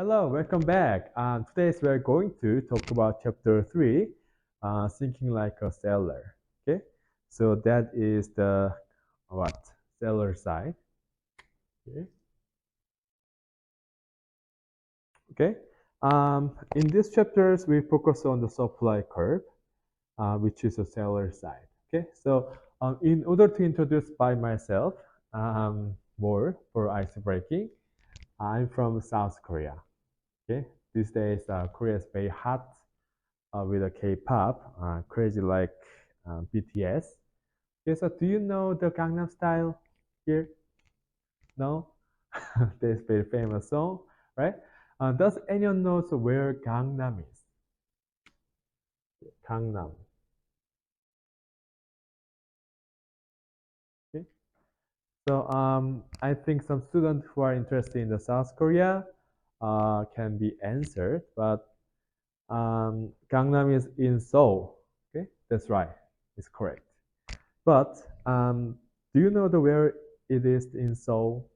Hello, welcome back. Today we're going to talk about chapter 3, thinking like a seller. Okay, so that is the what? Seller side. Okay. Okay. In these chapters, we focus on the supply curve, which is the seller side. Okay, so in order to introduce by myself more for ice breaking, I'm from South Korea. Okay, these days Korea is very hot with a K-pop, crazy like BTS. Okay, so do you know the Gangnam Style here? No? This very famous song, right? Does anyone knows where Gangnam is? Gangnam. Okay. So I think some students who are interested in the South Korea can be answered, but Gangnam is in Seoul. Okay, that's right. It's correct. But do you know where it is in Seoul?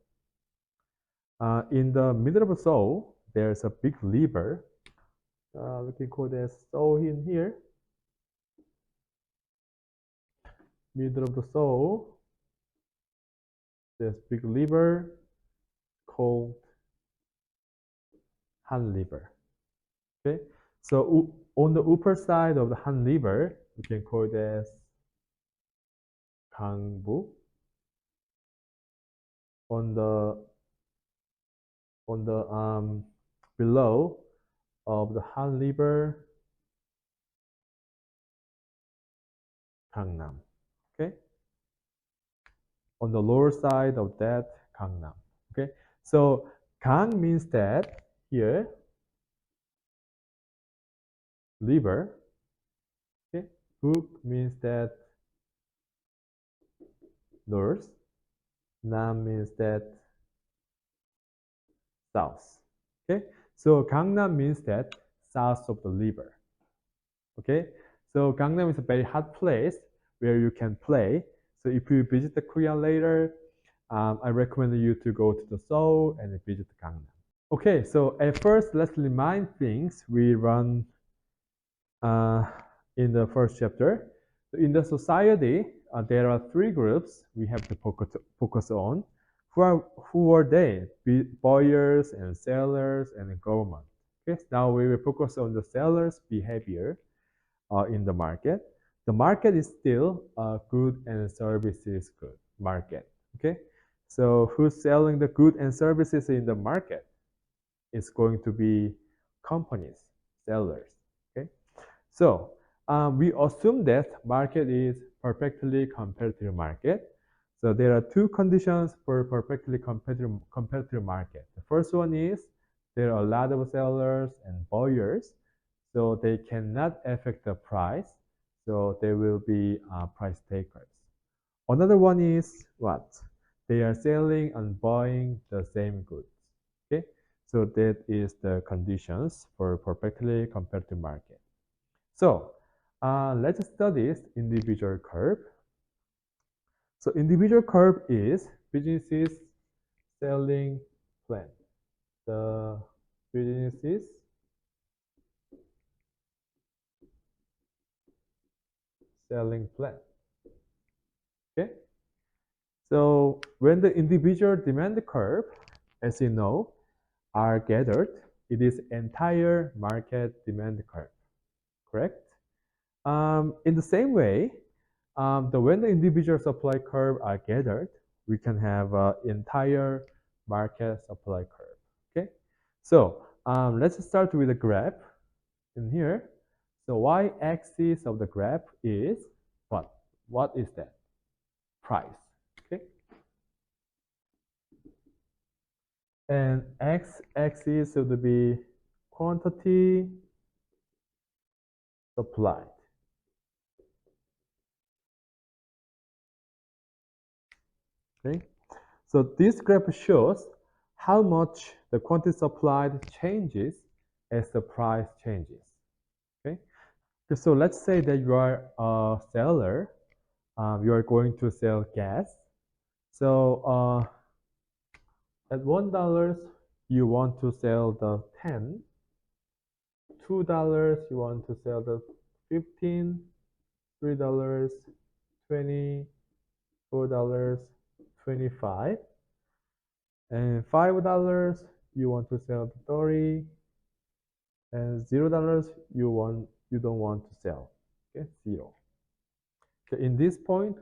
In the middle of Seoul, there's a big river. We can call this Seoul in here. Middle of the Seoul, there's big river called Han River. Okay, so on the upper side of the Han River, we can call this Gangbu. On the below of the Han River, Gangnam. Okay, on the lower side of that, Gangnam. Okay, so Gang means that here river. Okay, Buk means that north. Nam means that south. Okay, so Gangnam means that south of the river. Okay, so Gangnam is a very hot place where you can play. So if you visit the Korea later, I recommend you to go to the Seoul and visit Gangnam. Okay, so at first let's remind things we run in the first chapter. So in the society, there are three groups we have to focus on. Who are they? Buyers and sellers and government. Okay, now we will focus on the sellers' behavior in the market. The market is still a good and services good market. Okay, so who's selling the good and services in the market? It's going to be companies, sellers. Okay, so we assume that market is perfectly competitive market. So there are two conditions for perfectly competitive market. The first one is there are a lot of sellers and buyers, so they cannot affect the price. So they will be price takers. Another one is what? They are selling and buying the same goods. Okay, so that is the conditions for perfectly competitive market. So let's study individual curve. So individual curve is businesses selling plan. The businesses selling plan. Okay. So when the individual demand curve, as you know, are gathered, it is entire market demand curve. Correct? In the same way, when the individual supply curve are gathered, we can have an entire market supply curve. Okay, so let's start with the graph in here. So y-axis of the graph is what? What is that? Price. Okay, and x-axis would be quantity supplied. Okay, so this graph shows how much the quantity supplied changes as the price changes. Okay, so let's say that you are a seller, you are going to sell gas. So at $1, you want to sell the 10, $2, you want to sell the 15, $3, 20, $4, 25, and $5 you want to sell the 30, and $0 you don't want to sell. Okay, 0. Okay, in this point,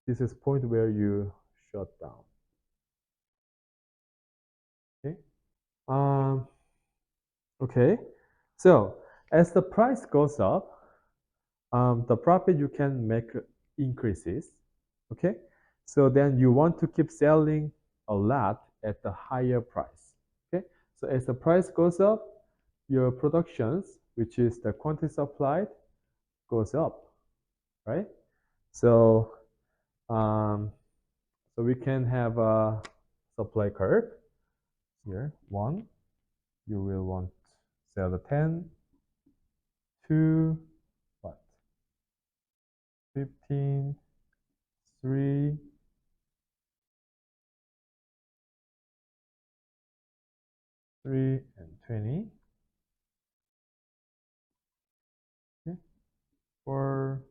this is point where you shut down. Okay. Okay. So as the price goes up, the profit you can make increases. Okay. So then you want to keep selling a lot at the higher price. Okay. So as the price goes up, your productions, which is the quantity supplied, goes up, right? So um, so we can have a supply curve here. 1, you will want to sell the 10. 2, what? 15, 3, 3, and 20. Okay. 4,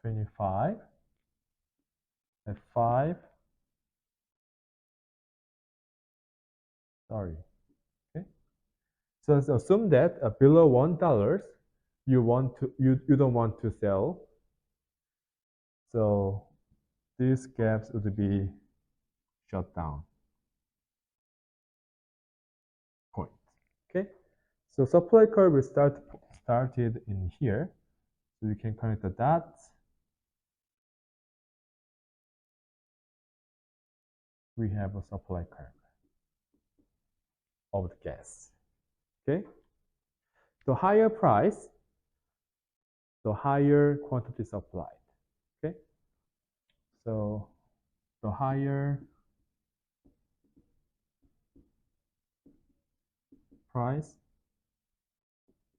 25, and 5. Sorry. Okay. So let's assume that below $1 you don't want to sell. So these gaps would be shut down point. Okay. So supply curve will started in here. So you can connect the dots. We have a supply curve of the gas. Okay. The higher price, the higher quantity supplied. Okay. So the higher price,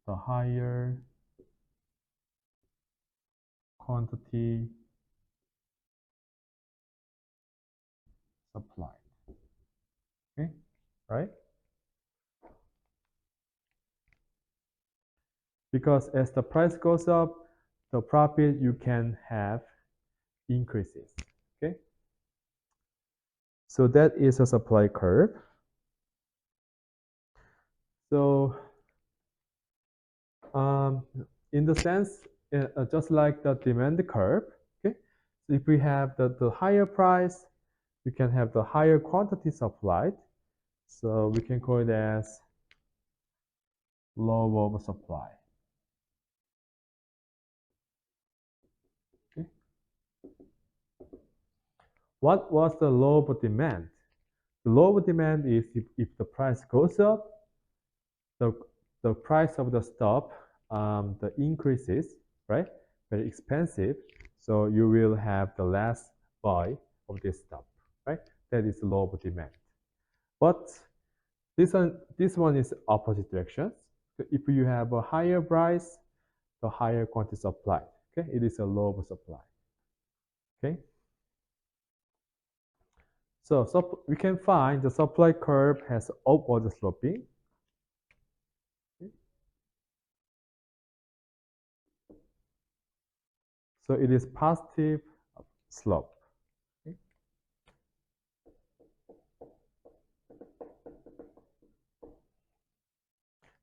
the higher quantity supplied. Okay, right? Because as the price goes up, the profit you can have increases. Okay, so that is a supply curve. So in the sense, just like the demand curve, okay, so if we have the higher price, we can have the higher quantity supplied. So we can call it as law of supply. Okay. What was the law of demand? The law of demand is if the price goes up, the price of the stuff the increases, right? Very expensive. So you will have the less buy of this stuff, right? That is the law of demand. But this one is opposite direction. So if you have a higher price, the higher quantity supplied. Okay, it is a law of supply. Okay. So we can find the supply curve has upward sloping. Okay. So it is positive slope. Okay.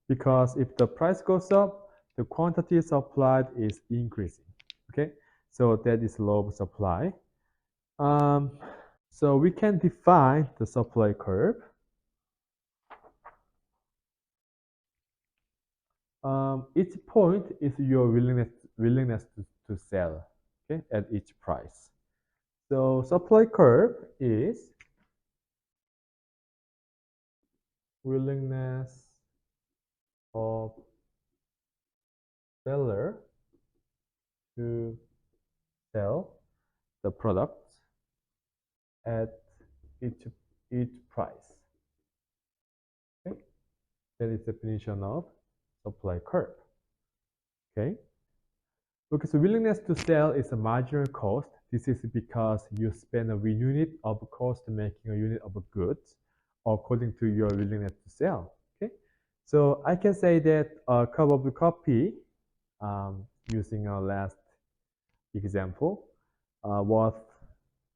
Because if the price goes up, the quantity supplied is increasing. Okay, so that is law of supply. So we can define the supply curve. Each point is your willingness to sell, okay, at each price. So supply curve is willingness of seller to sell the products at each price. Okay, that is the definition of supply curve. Okay. Okay, so willingness to sell is a marginal cost this is because you spend a unit of cost making a unit of goods according to your willingness to sell. Okay, so I can say that a cup of coffee, using our last example, worth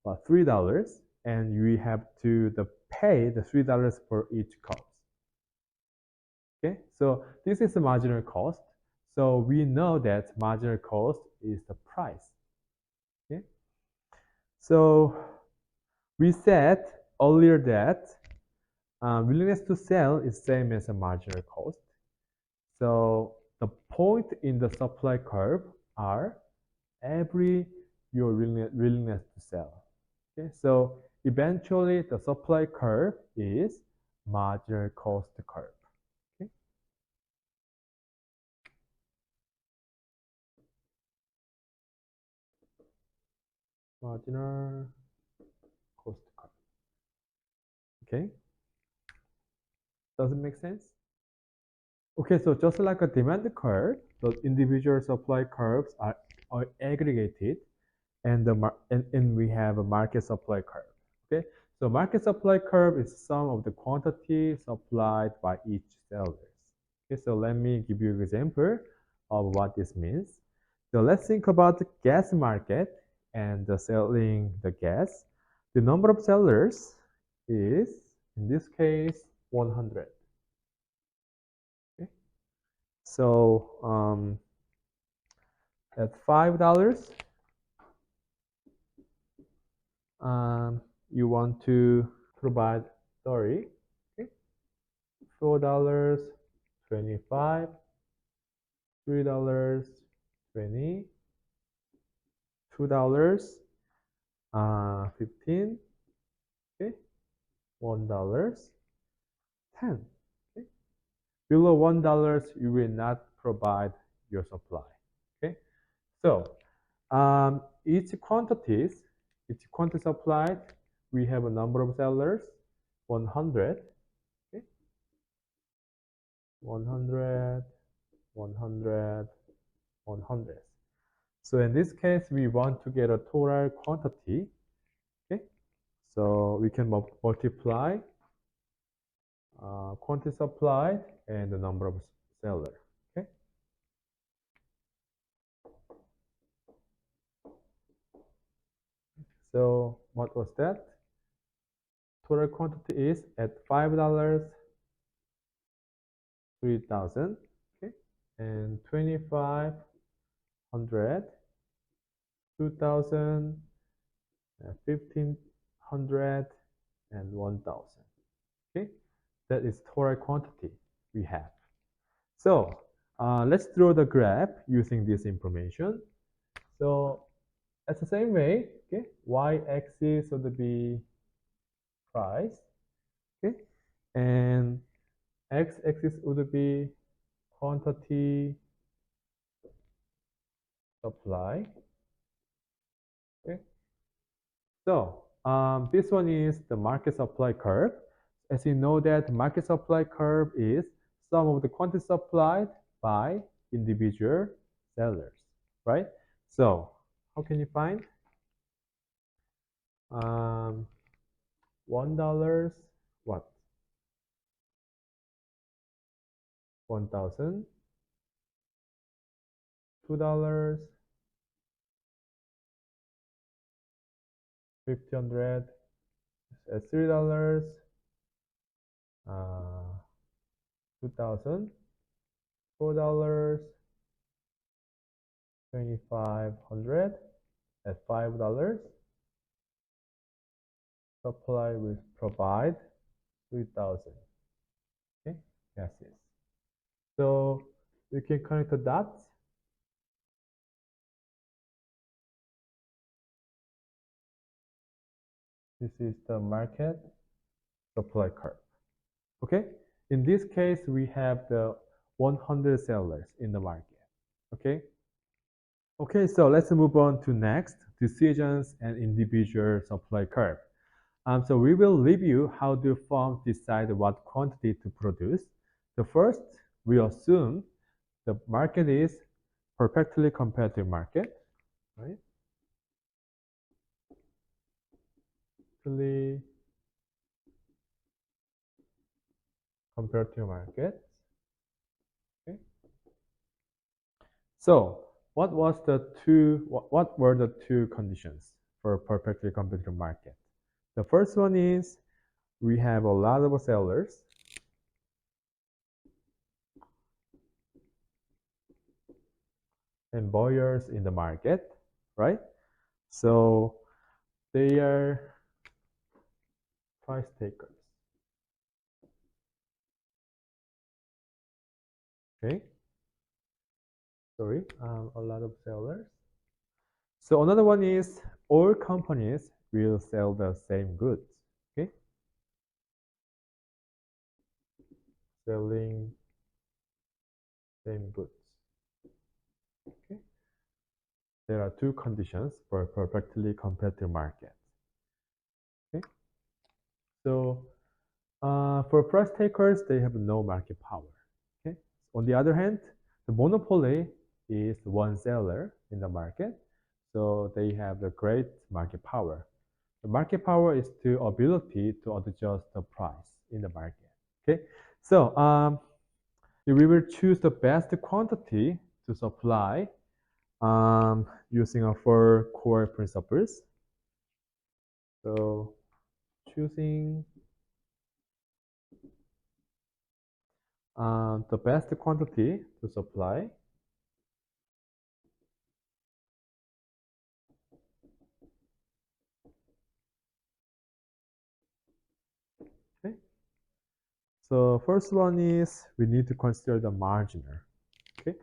$3, and we have to pay the $3 for each cup. Okay, so this is the marginal cost. So we know that marginal cost is the price. Okay, so we said earlier that willingness to sell is same as a marginal cost. So the point in the supply curve are every your willingness to sell. Okay, so eventually the supply curve is marginal cost curve. Okay? Marginal cost curve. Okay, does it make sense? Okay, so just like a demand curve, the individual supply curves are aggregated, and we have a market supply curve. Okay, so market supply curve is sum of the quantity supplied by each seller. Okay, so let me give you an example of what this means. So let's think about the gas market and selling the gas. The number of sellers is, in this case, 100. Okay, so at $5, you want to provide 30. Okay, $4, 25, $3, 20, $2, 15. Okay, $1, 10. Okay, below $1, you will not provide your supply. Okay, so each quantity supplied, we have a number of sellers, 100. Okay, 100, 100, 100. So in this case, we want to get a total quantity. Okay, so we can multiply quantity supplied and the number of sellers. Okay, so what was that? Total quantity is at $5, 3,000. Okay, and 2,500, 2,000, 1,500, and 1,000. Okay, that is total quantity we have. So let's draw the graph using this information. So it's the same way. Okay, y-axis would be price. Okay, and x-axis would be quantity supply. Okay, so this one is the market supply curve. As you know that market supply curve is sum of the quantity supplied by individual sellers, right? So how can you find? $1, what? 1,000. $2, 1,500. $3, 2,000. $4, 2,500. At $5, supply will provide 3,000. Okay, yes, yes. So we can connect the dots. This is the market supply curve. Okay, in this case, we have the 100 sellers in the market. Okay. Okay, so let's move on to next, decisions and individual supply curve. So we will review how the firms decide what quantity to produce. The first, we assume the market is perfectly competitive market, right? perfectly compared to market. Okay. So what were the two conditions for perfectly competitive market? The first one is we have a lot of sellers and buyers in the market, right? So they are price takers. Okay. Sorry, a lot of sellers. So another one is all companies will sell the same goods. Okay. Selling same goods. Okay. There are two conditions for perfectly competitive market. Okay. So for price takers, they have no market power. Okay. On the other hand, the monopoly is one seller in the market, so they have the great market power. The market power is the ability to adjust the price in the market. Okay. So we will choose the best quantity to supply using our four core principles. So choosing the best quantity to supply. Okay. So first one is we need to consider the marginal. Okay.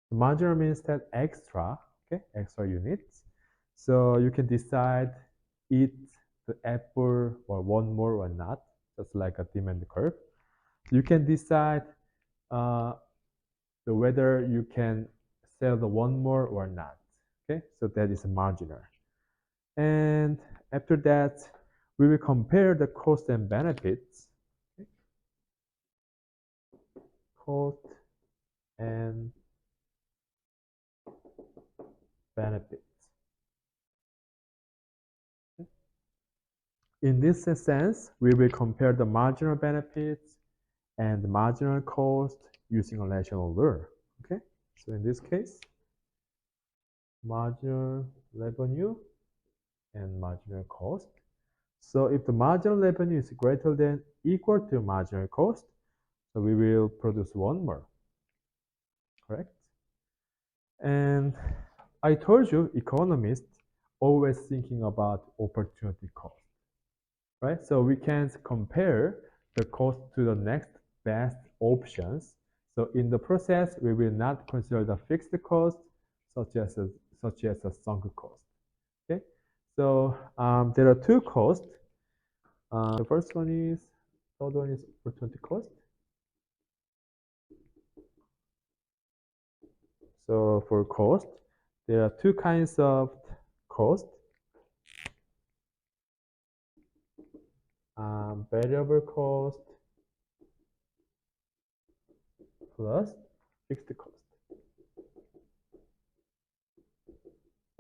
The marginal means that extra, okay, extra units. So you can decide eat the apple or one more or not, just like a demand curve. You can decide whether you can sell the one more or not. Okay, so that is marginal. And after that, we will compare the cost and benefits. Okay. Cost and benefits. In this sense, we will compare the marginal benefits and the marginal cost using a rational rule. Okay, so in this case, marginal revenue and marginal cost. So if the marginal revenue is greater than equal to marginal cost, so we will produce one more, correct? And I told you economists always thinking about opportunity cost, right? So we can compare the cost to the next best options. So in the process, we will not consider the fixed cost such as a sunk cost. Okay, so there are two costs. The first one is third one is opportunity cost. So for cost, there are two kinds of cost. Variable cost plus fixed cost.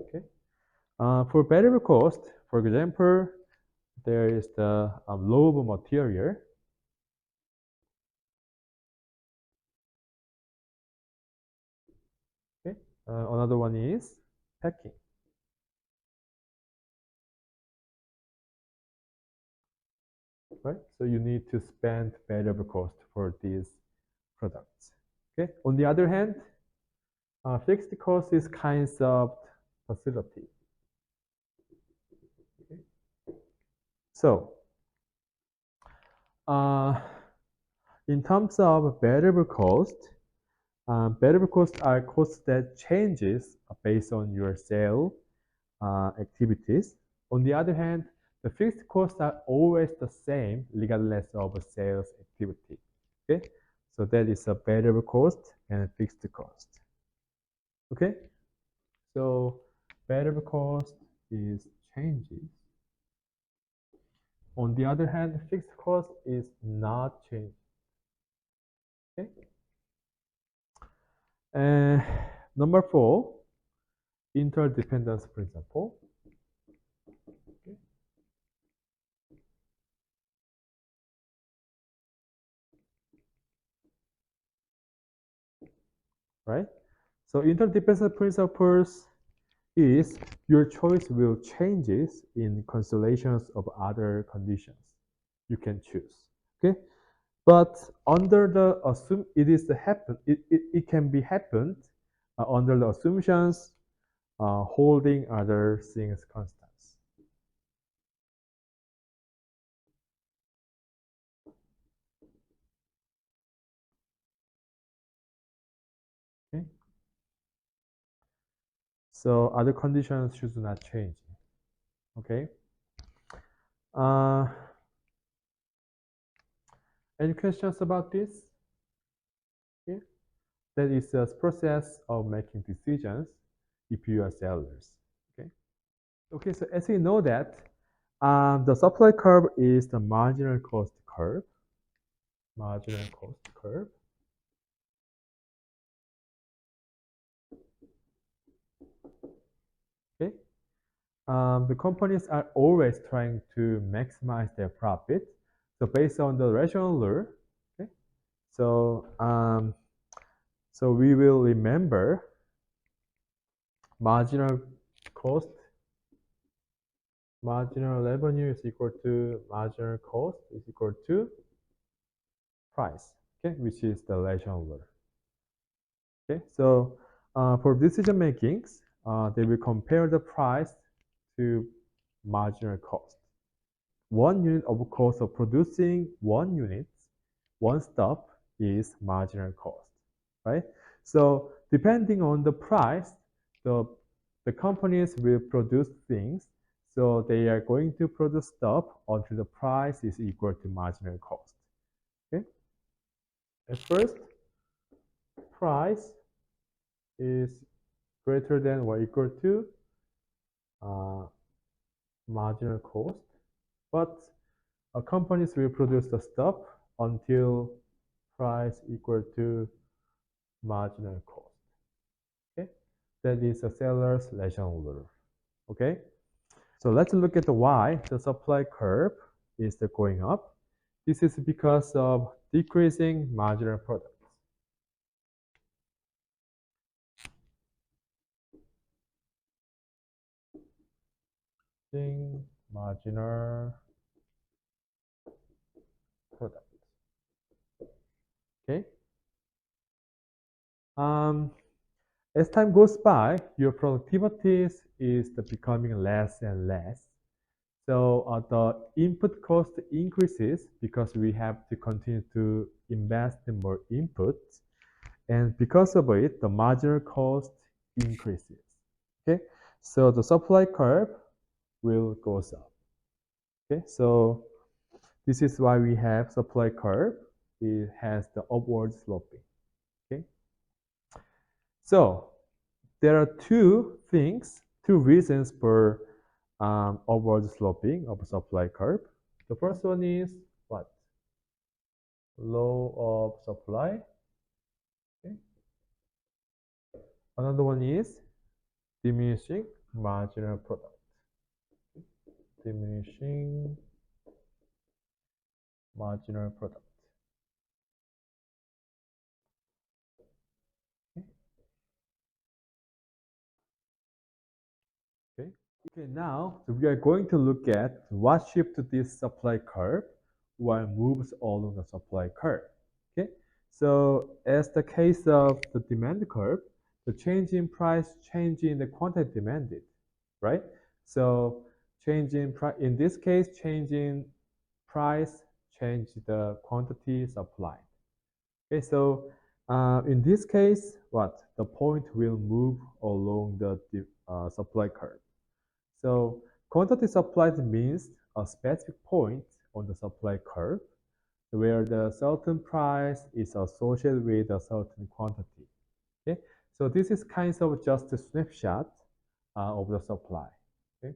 Okay. For variable cost, for example, there is the raw material. Okay. Another one is packing. Right. So you need to spend variable cost for these products. Okay. On the other hand, fixed cost is kinds of facility. Okay. So in terms of variable costs are costs that changes based on your sale activities. On the other hand, the fixed costs are always the same regardless of sales activity. Okay, so that is a variable cost and a fixed cost. Okay, so variable cost is changes. On the other hand, fixed cost is not changing. Okay. Number 4, interdependence principle. Okay. Right? So interdependence principles is your choice will changes in constellations of other conditions you can choose. Okay, but under the assume it can be happened under the assumptions holding other things constants. Okay, so other conditions should not change. Okay, uh, any questions about this? Okay. That is the process of making decisions if you are sellers. Okay. Okay. So as you know that the supply curve is the marginal cost curve. Marginal cost curve. Okay. The companies are always trying to maximize their profit. So based on the rational rule, okay. So so we will remember marginal cost, marginal revenue is equal to marginal cost is equal to price, okay, which is the rational rule. Okay, so for decision makings, they will compare the price to marginal cost. 1 unit of cost of producing 1 unit, one stop is marginal cost, right? So depending on the price, the the companies will produce things. So they are going to produce stuff until the price is equal to marginal cost. Okay. At first, price is greater than or equal to uh, marginal cost, but companies will produce the stuff until price equal to marginal cost. Okay, that is a seller's rational rule. Okay, so let's look at the why the supply curve is going up. This is because of decreasing marginal products. Marginal products. Okay. Um, as time goes by, your productivity is becoming less and less. So the input cost increases because we have to continue to invest in more inputs. And because of it, the marginal cost increases. Okay, so the supply curve will goes up. Okay, so this is why we have supply curve. It has the upward sloping. Okay, so there are two reasons for upward sloping of supply curve. The first one is what? Law of supply. Okay. Another one is diminishing marginal product. Diminishing marginal product. Okay. Okay. Okay, now we are going to look at what shift this supply curve while moves along the supply curve. Okay, so as the case of the demand curve, the change in price, change in the quantity demanded, right? So change in price, in this case, change in price, change the quantity supplied. Okay, so in this case, what? The point will move along the supply curve. So quantity supplied means a specific point on the supply curve where the certain price is associated with a certain quantity. Okay, so this is kind of just a snapshot of the supply. Okay,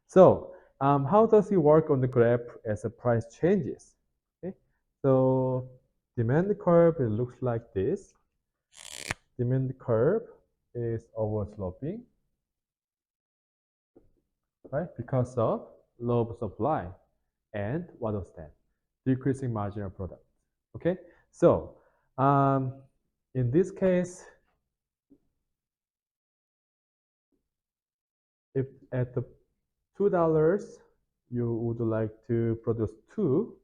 so how does it work on the graph as the price changes? Okay, so demand curve it looks like this. Demand curve is over sloping. right? Because of low supply. And what was that? Decreasing marginal product. Okay, so um, in this case, if at the $2 you would like to produce two,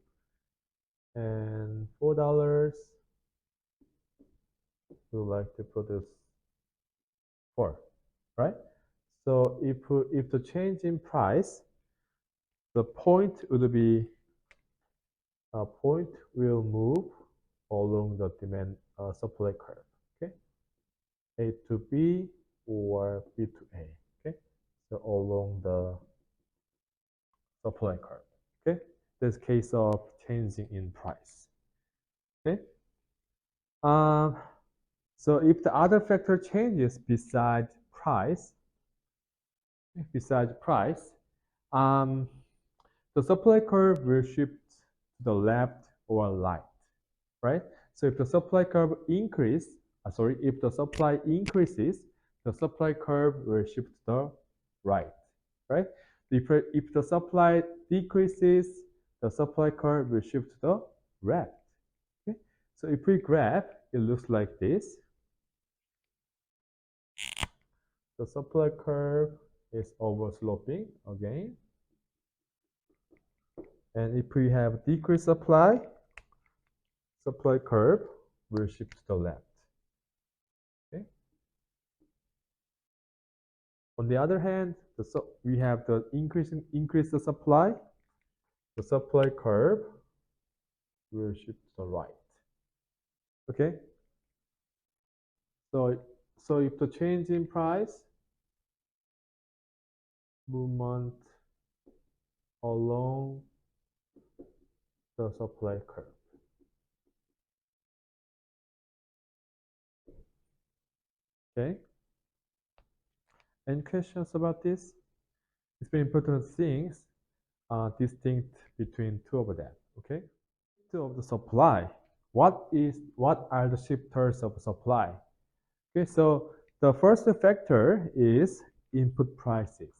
and $4 you would like to produce four, right? So if the change in price, the point would be a point will move along the demand supply curve. Okay, A to B or B to A. Okay, so along the supply curve. Okay, this case of changing in price. Okay, um, so if the other factor changes besides price, um, the supply curve will shift to the left or right, right? So if the supply curve if the supply increases, the supply curve will shift to the right, right? If the supply decreases, the supply curve will shift to the left. Okay? So if we graph, it looks like this. The supply curve is oversloping again. And if we have decreased supply curve will shift to the left. Okay. On the other hand, we have the increase the supply. The supply curve will shift to the right. Okay. So if the change in price, movement along the supply curve. Okay. Any questions about this? It's very important things distinct between two of them. Okay. Two of the supply. What are the shifters of supply? Okay, so the first factor is input prices.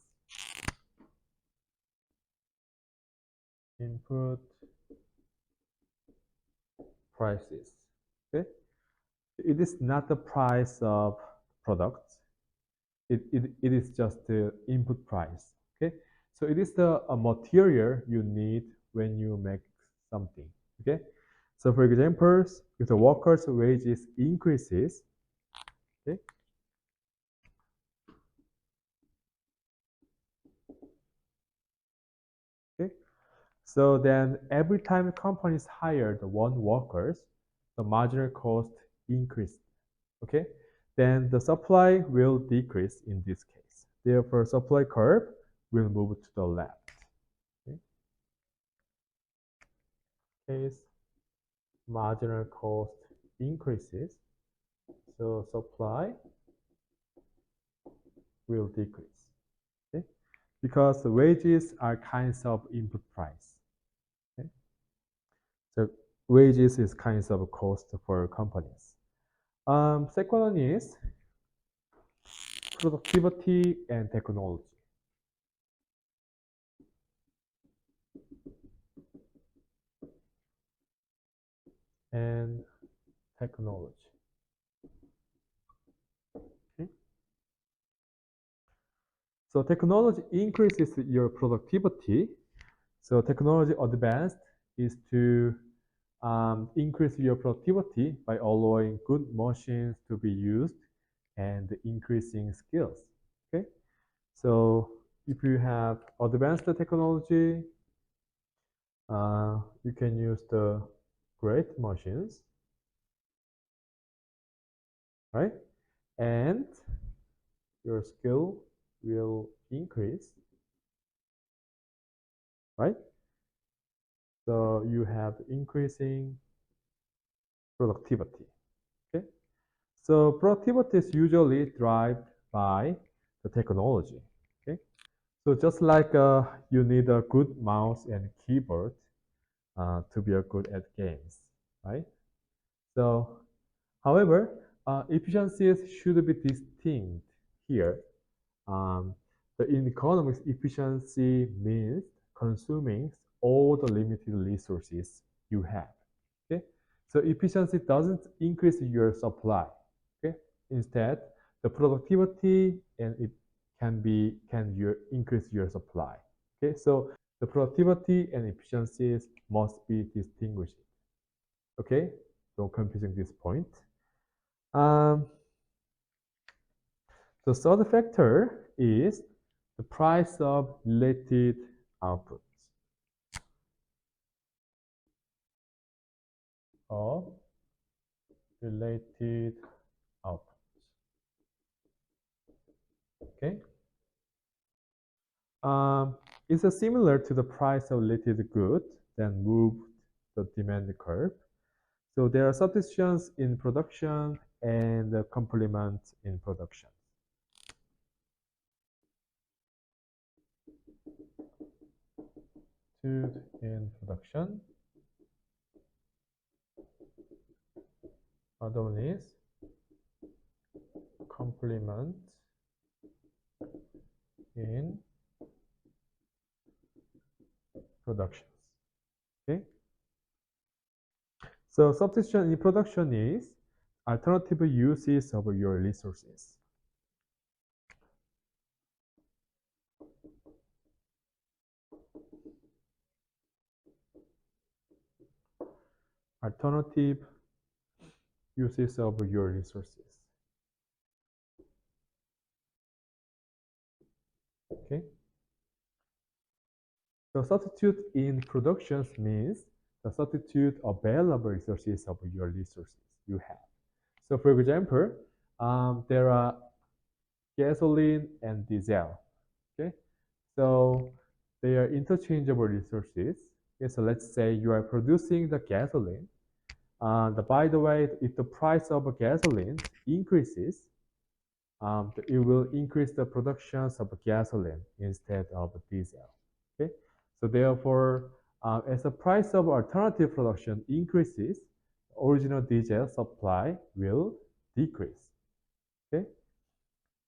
Input prices. Okay, it is not the price of products. It is just the input price. Okay, so it is the material you need when you make something. Okay, so for example, if the workers' wages increases, okay, okay, so then every time companies hire the one workers, the marginal cost increases. Okay, then the supply will decrease in this case. Therefore, supply curve will move to the left. Okay. Case marginal cost increases, so supply will decrease. Okay, because the wages are kinds of input price. Okay, so wages is kinds of cost for companies. Second one is productivity and technology. And technology. Okay. So technology increases your productivity. So technology advanced is to increase your productivity by allowing good machines to be used and increasing skills. Okay. So if you have advanced technology, you can use the great machines, right? And your skill will increase, right? So you have increasing productivity. Okay. So productivity is usually driven by the technology. Okay. So just like you need a good mouse and keyboard to be good at games, right? So, however, efficiencies should be distinct here. Um, In economics, efficiency means consuming all the limited resources you have. Okay, so efficiency doesn't increase your supply. Okay, instead, the productivity and it increase your supply. Okay, so the productivity and efficiencies must be distinguished. Okay, don't confusing this point. Um, the third factor is the price of related outputs of related outputs. Okay. Um, it's similar to the price of related good that moved the demand curve. So there are substitutions in production and complements in production. Substitute in production. Other one is complement in productions. Okay. So substitution in production is alternative uses of your resources. Alternative uses of your resources. Okay. So substitute in productions means the substitute available resources of your resources you have. So for example, there are gasoline and diesel. Okay. So they are interchangeable resources. Okay, so let's say you are producing the gasoline. By the way, if the price of gasoline increases, it will increase the productions of gasoline instead of diesel. Okay, so therefore, as the price of alternative production increases, original diesel supply will decrease. Okay,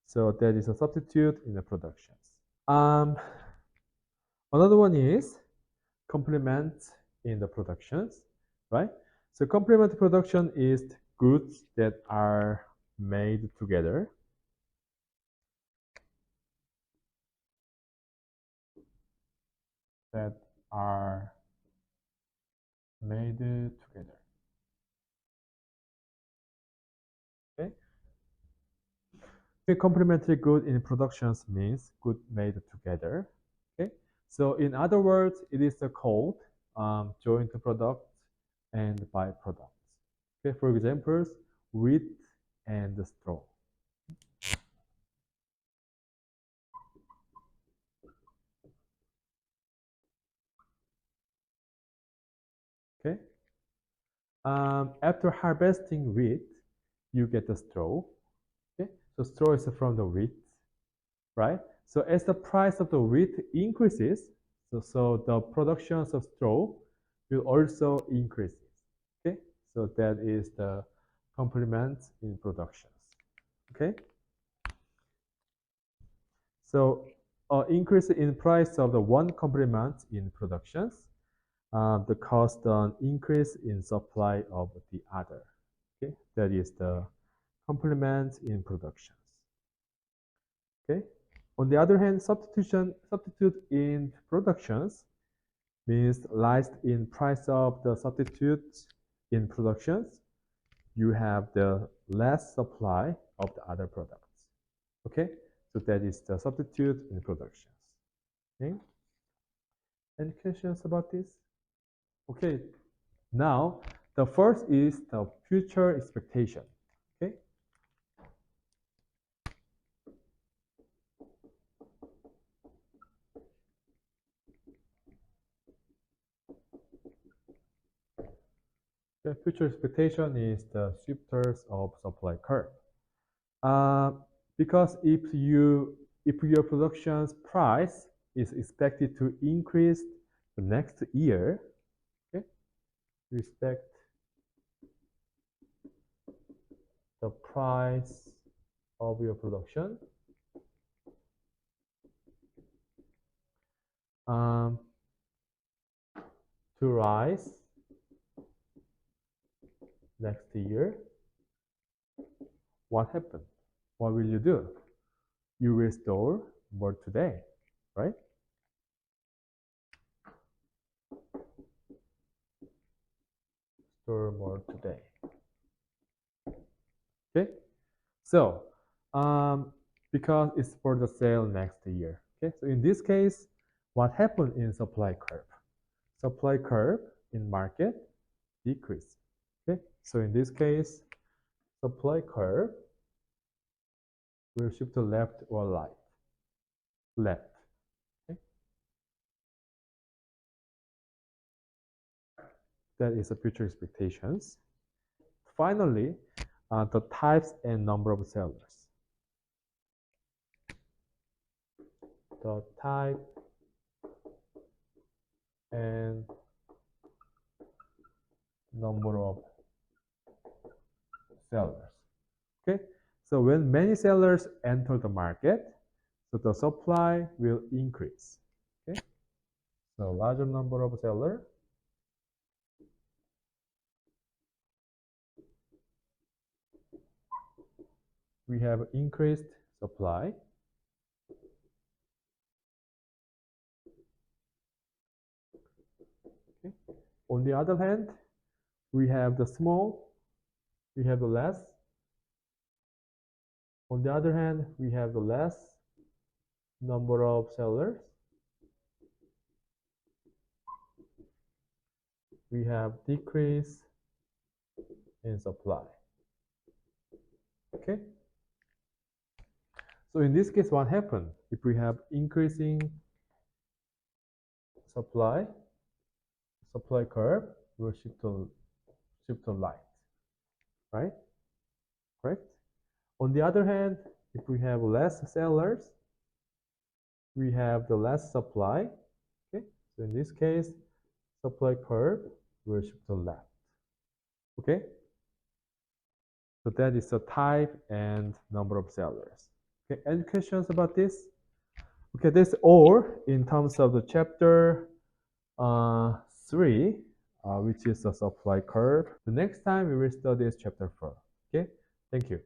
so that is a substitute in the productions. Um, Another one is complement in the productions, right? So complement production is goods that are made together. That are made together. Okay. A complementary good in productions means good made together. Okay. So in other words, it is the called joint products and byproducts. Okay. For examples, wheat and straw. Okay. After harvesting wheat, you get the straw. Okay. So straw is from the wheat, right? So as the price of the wheat increases, so the productions of straw will also increase. Okay, so that is the complement in productions. Okay, so increase in price of the one complement in productions, the cost on increase in supply of the other. Okay, that is the complement in productions. Okay. On the other hand, substitute in productions means rise in price of the substitute in productions. You have the less supply of the other products. Okay, so that is the substitute in productions. Okay, any questions about this? Okay, now the first is the future expectation. Okay, the future expectation is the shifters of supply curve. Uh, because if your production's price is expected to increase the next year, okay, you expect the price of your production um, to rise next year, what happened? What will you do? You will store more today, right? Store more today. Okay, so because it's for the sale next year. Okay, so in this case, what happened in supply curve? Supply curve in market decrease. Okay, so in this case, supply curve will shift to left or right. Left. Okay, that is the future expectations. Finally, the types and number of sellers. The type and number of sellers. Okay, so when many sellers enter the market, so the supply will increase. Okay, so larger number of sellers, we have increased supply. Okay. On the other hand, we have the small, we have the less. On the other hand, we have the less number of sellers. We have decrease in supply. Okay. So in this case, what happened? If we have increasing supply curve will shift to light, right? Correct. On the other hand, if we have less sellers, we have the less supply. Okay, so in this case, supply curve will shift to left. Okay, so that is the type and number of sellers. Okay, any questions about this? Okay, that's all in terms of the chapter 3, which is the supply curve. The next time we will study is chapter 4. Okay, thank you.